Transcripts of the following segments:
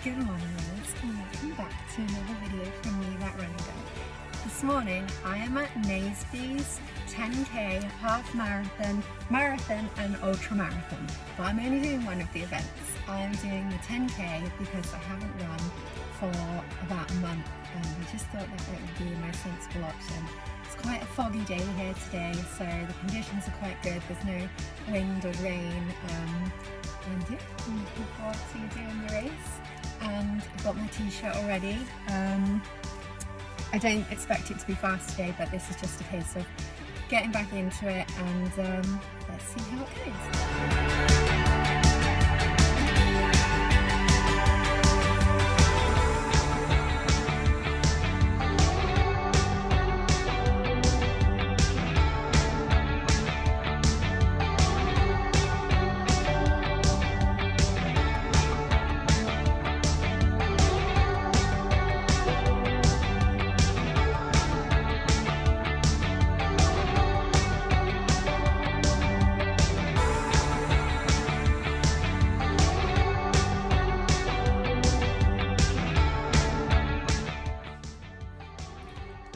Good morning guys, and welcome back to another video from me, That Running Girl. This morning I am at Naisby's 10k, half marathon, and ultra marathon. But I'm only doing one of the events. I am doing the 10k because I haven't run for about a month and I just thought that it would be the most sensible option. It's quite a foggy day here today, so the conditions are quite good. There's no wind or rain, and yeah, I'm looking forward to doing the race. And I've got my t-shirt already. I don't expect it to be fast today, but this is just a case of getting back into it, and let's see how it goes.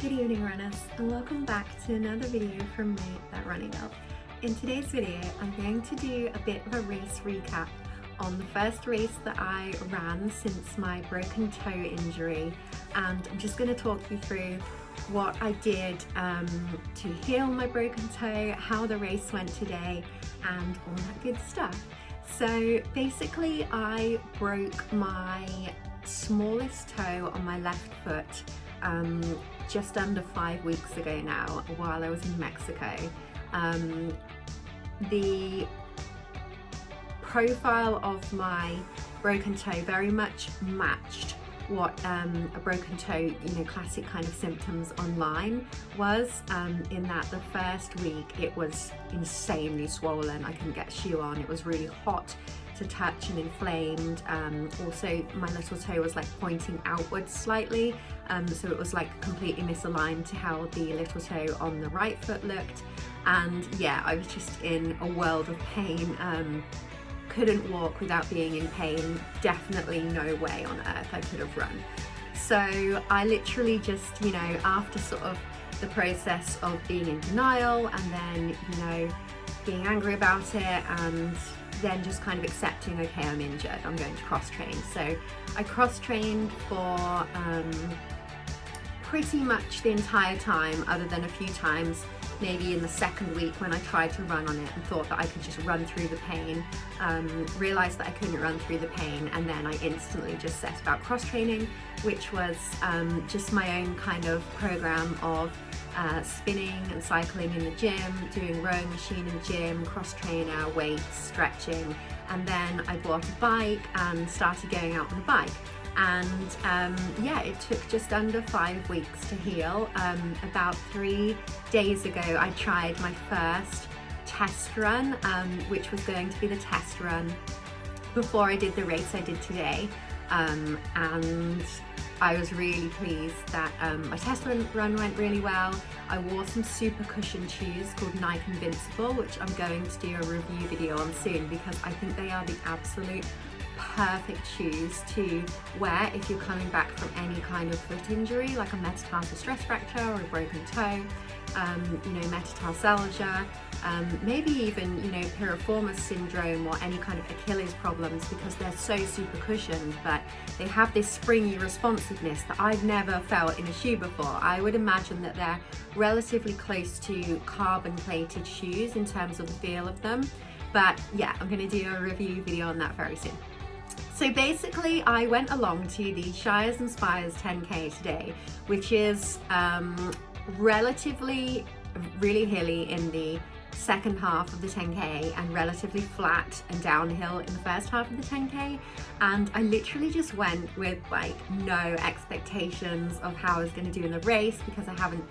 Good evening runners, and welcome back to another video from me, That Running Girl. In today's video I'm going to do a bit of a race recap on the first race that I ran since my broken toe injury, and I'm just going to talk you through what I did to heal my broken toe, how the race went today, and all that good stuff. So basically I broke my smallest toe on my left foot just under 5 weeks ago now, while I was in Mexico. The profile of my broken toe very much matched what a broken toe, classic kind of symptoms online was, in that the first week it was insanely swollen. I couldn't get a shoe on. It was really hot to touch and inflamed. Also my little toe was like pointing outwards slightly, so it was like completely misaligned to how the little toe on the right foot looked, and yeah, I was just in a world of pain. Couldn't walk without being in pain. Definitely no way on earth I could have run. So I literally just, after sort of the process of being in denial and then, being angry about it, and then just kind of accepting, okay, I'm injured, I'm going to cross train. So I cross trained for pretty much the entire time, other than a few times maybe in the second week when I tried to run on it and thought that I could just run through the pain, realised that I couldn't run through the pain, and then I instantly just set about cross training, which was just my own kind of program of spinning and cycling in the gym, doing rowing machine in the gym, cross trainer, weights, stretching, and then I bought a bike and started going out on the bike. And yeah, it took just under 5 weeks to heal. About 3 days ago I tried my first test run, which was going to be the test run before I did the race I did today, and I was really pleased that my test run went really well. I wore some super cushion shoes called Nike Invincible, which I'm going to do a review video on soon, because I think they are the absolute perfect shoes to wear if you're coming back from any kind of foot injury, like a metatarsal stress fracture or a broken toe, metatarsalgia, maybe even piriformis syndrome or any kind of Achilles problems, because they're so super cushioned, but they have this springy responsiveness that I've never felt in a shoe before. I would imagine that they're relatively close to carbon plated shoes in terms of the feel of them, but yeah, I'm going to do a review video on that very soon. So basically I went along to the Shires Spires 10k today, which is relatively really hilly in the second half of the 10k and relatively flat and downhill in the first half of the 10k, and I literally just went with like no expectations of how I was going to do in the race, because I haven't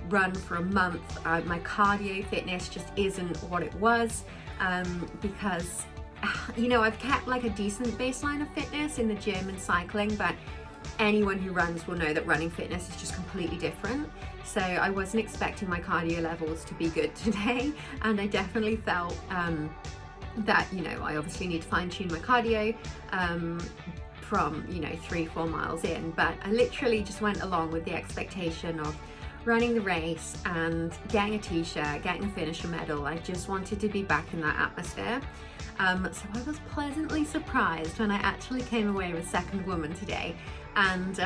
run for a month. My cardio fitness just isn't what it was, because I've kept like a decent baseline of fitness in the gym and cycling, but anyone who runs will know that running fitness is just completely different. So I wasn't expecting my cardio levels to be good today, and I definitely felt that I obviously need to fine tune my cardio from, you know, 3-4 miles in, but I literally just went along with the expectation of running the race and getting a t-shirt, getting a finisher medal. I just wanted to be back in that atmosphere. So I was pleasantly surprised when I actually came away with second woman today. And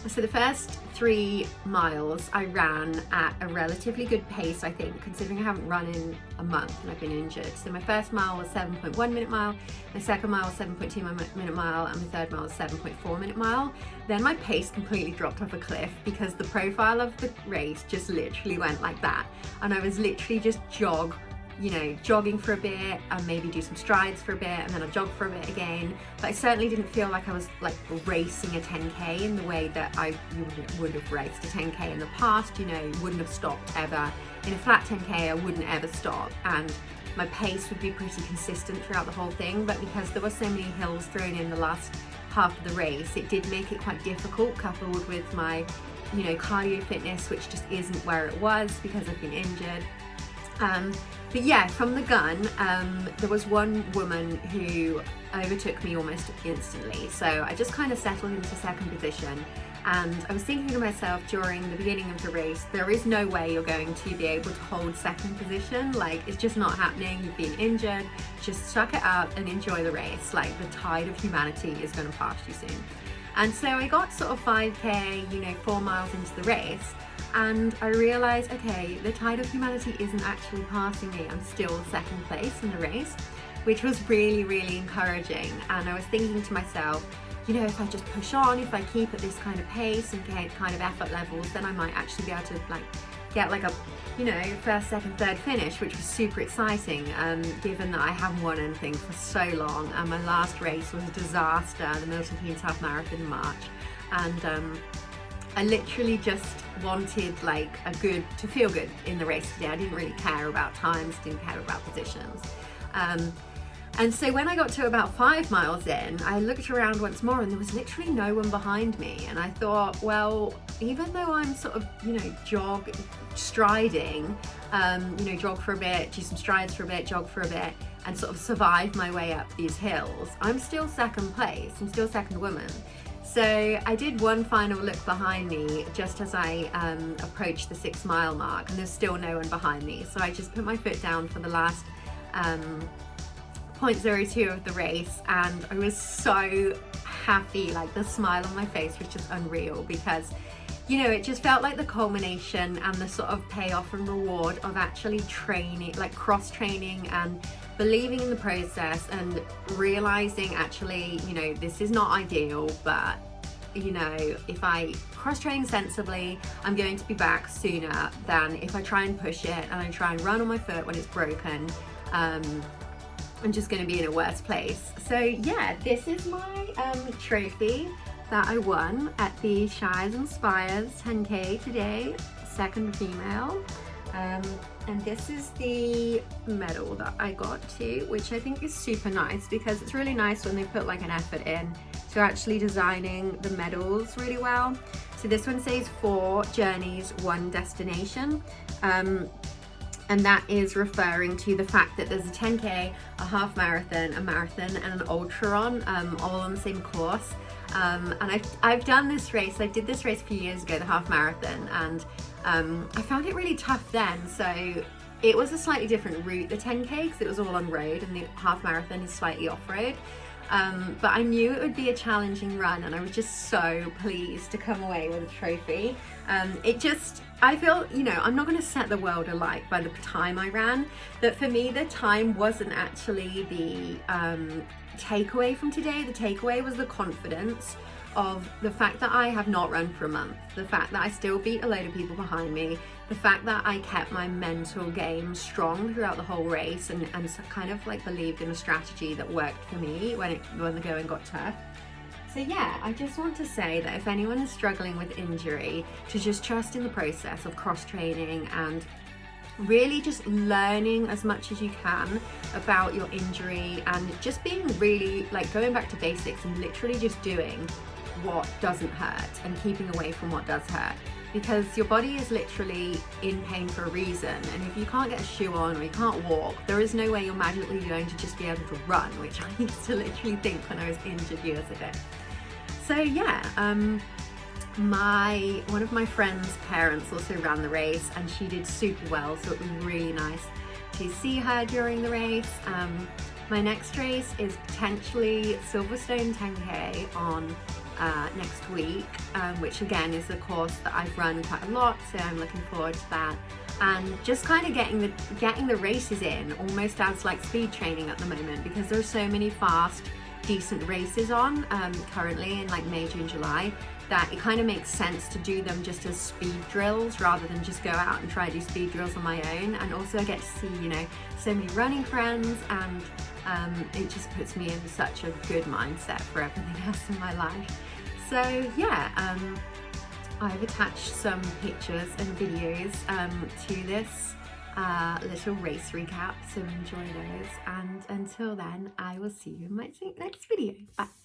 so the first 3 miles I ran at a relatively good pace, I think, considering I haven't run in a month and I've been injured. So my first mile was 7.1 minute mile, my second mile was 7.2 minute mile, and my third mile was 7.4 minute mile. Then my pace completely dropped off a cliff because the profile of the race just literally went like that. And I was literally just jogging for a bit and maybe do some strides for a bit, and then I'd jog for a bit again. But I certainly didn't feel like I was like racing a 10k in the way that I would have raced a 10k in the past. You know, wouldn't have stopped ever. In a flat 10k I wouldn't ever stop, and my pace would be pretty consistent throughout the whole thing. But because there were so many hills thrown in the last half of the race, it did make it quite difficult, coupled with my, you know, cardio fitness, which just isn't where it was because I've been injured. But yeah, from the gun, there was one woman who overtook me almost instantly. So I just kind of settled into second position, and I was thinking to myself during the beginning of the race, there is no way you're going to be able to hold second position. Like, it's just not happening. You've been injured. Just suck it up and enjoy the race. Like, the tide of humanity is going to pass you soon. And so I got sort of 5k, you know, 4 miles into the race, and I realized, okay, the tide of humanity isn't actually passing me. I'm still second place in the race, which was really, really encouraging. And I was thinking to myself, you know, if I just push on, if I keep at this kind of pace and kind of effort levels, then I might actually be able to get a, you know, first, second, third finish, which was super exciting, given that I haven't won anything for so long. And my last race was a disaster, the Milton Keynes Half Marathon in March. And I literally just wanted to feel good in the race today. I didn't really care about times, didn't care about positions. And so when I got to about 5 miles in, I looked around once more and there was literally no one behind me. And I thought, well, even though I'm sort of, you know, striding, you know, jog for a bit, do some strides for a bit, jog for a bit, and sort of survive my way up these hills, I'm still second place, I'm still second woman. So I did one final look behind me just as I approached the 6 mile mark, and there's still no one behind me. So I just put my foot down for the last 0.02 of the race, and I was so happy. Like, the smile on my face was just unreal, because, you know, it just felt like the culmination and the sort of payoff and reward of actually training, like cross training, and believing in the process and realizing, actually, you know, this is not ideal, but, you know, if I cross train sensibly, I'm going to be back sooner than if I try and push it and I try and run on my foot when it's broken. I'm just going to be in a worse place. So yeah, this is my trophy that I won at the Shires Spires 10k today, second female. And this is the medal that I got too, which I think is super nice, because it's really nice when they put like an effort in to actually designing the medals really well. So this one says 4 journeys, 1 destination. And that is referring to the fact that there's a 10k, a half marathon, a marathon, and an ultron, all on the same course. And I've done this race. I did this race a few years ago, the half marathon, and I found it really tough then. So it was a slightly different route, the 10k, because it was all on road, and the half marathon is slightly off-road. But I knew it would be a challenging run, and I was just so pleased to come away with a trophy. I feel, you know, I'm not going to set the world alight by the time I ran, but for me the time wasn't actually the takeaway from today. The takeaway was the confidence of the fact that I have not run for a month, the fact that I still beat a load of people behind me, the fact that I kept my mental game strong throughout the whole race, and kind of like believed in a strategy that worked for me when the going got tough. So yeah, I just want to say that if anyone is struggling with injury, to just trust in the process of cross-training and really just learning as much as you can about your injury, and just being really like going back to basics and literally just doing what doesn't hurt and keeping away from what does hurt. because your body is literally in pain for a reason, and if you can't get a shoe on or you can't walk, there is no way you're magically going to just be able to run, which I used to literally think when I was injured years ago. So yeah, one of my friend's parents also ran the race, and she did super well, so it was really nice to see her during the race. My next race is potentially Silverstone 10K on next week, which again is a course that I've run quite a lot, so I'm looking forward to that. And just kind of getting the races in almost as like speed training at the moment, because there are so many fast, decent races on currently in like May, June, July, that it kind of makes sense to do them just as speed drills rather than just go out and try to do speed drills on my own. And also I get to see, you know, so many running friends, and it just puts me in such a good mindset for everything else in my life. So yeah, I've attached some pictures and videos to this little race recap, so enjoy those, and until then I will see you in my next video. Bye.